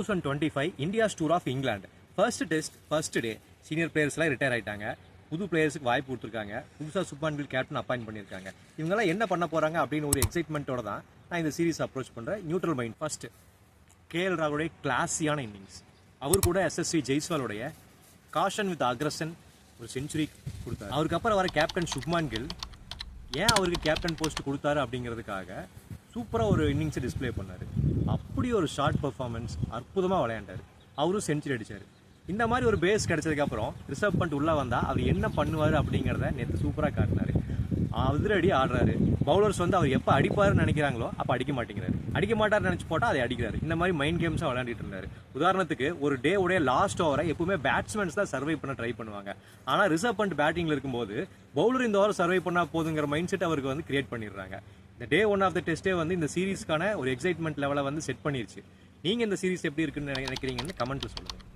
2025 India's tour of England first test first day senior பிளேயர்ஸ்லாம் retire ஆயிட்டாங்க. புது பிளேயர்ஸுக்கு வாய்ப்பு கொடுத்துருக்காங்க. புதுசாக சுப்மான் கில் கேப்டன் அப்பாயிண்ட் பண்ணியிருக்காங்க. இவங்கெல்லாம் என்ன பண்ண போறாங்க அப்படின்னு ஒரு எக்ஸைட்மெண்ட்டோட தான் நான் இந்த சீரிஸ் அப்ரோச் பண்றேன். Neutral mind. ஃபர்ஸ்ட் கேஎல் ராகுலுடைய கிளாஸியான இன்னிங்ஸ். அவர் கூட எஸ்எஸ்வி ஜெய்ஸ்வாலுடைய காஷன் வித் அக்ரஷன் ஒரு செஞ்சுரி கொடுத்தாரு. அவருக்கு அப்புறம் வர கேப்டன் சுப்மான் கில் ஏன் அவருக்கு கேப்டன் போஸ்ட் கொடுத்தாரு அப்படிங்கிறதுக்காக சூப்பராக ஒரு இன்னிங்ஸை டிஸ்பிளே பண்ணார். அப்படி ஒரு ஷார்ட் பர்ஃபார்மன்ஸ், அற்புதமாக விளையாண்டார். அவரும் செஞ்சுரி அடித்தார். இந்த மாதிரி ஒரு பேஸ் கிடைச்சதுக்கப்புறம் ரிசர்வ் பண்ணிட்டு உள்ளே வந்தால் அவர் என்ன பண்ணுவார் அப்படிங்கிறத நேற்று சூப்பராக காட்டினார். அதிரடி ஆடுறாரு. பவுலர்ஸ் அவர் எப்போ அடிப்பாருன்னு நினைக்கிறாங்களோ அப்போ அடிக்க மாட்டேங்கிறாரு. அடிக்க மாட்டார்னு நினச்சி போட்டால் அதை அடிக்கிறாரு. இந்த மாதிரி மைண்ட் கேம்ஸாக விளையாண்டுட்டு இருந்தார். உதாரணத்துக்கு ஒரு டே உடைய லாஸ்ட் ஓவரை எப்பவுமே பேட்ஸ்மேன்ஸ் தான் சர்வை பண்ண ட்ரை பண்ணுவாங்க. ஆனால் ரிசர்வ் பண்ணிட்டு பேட்டிங்கில் இருக்கும்போது பவுலர் இந்த ஓவர் சர்வை பண்ணால் போதுங்கிற மைண்ட் செட் அவருக்கு கிரியேட் பண்ணிடுறாங்க. இந்த டே ஒன் ஆஃப் த டெஸ்ட்டே இந்த சீரீஸ்க்கான ஒரு எக்ஸைட்மெண்ட் லெவலை செட் பண்ணிருச்சு. நீங்கள் இந்த சீரீஸ் எப்படி இருக்குன்னு நினைக்கிறீங்கன்னு கமெண்ட்ல சொல்லுங்கள்.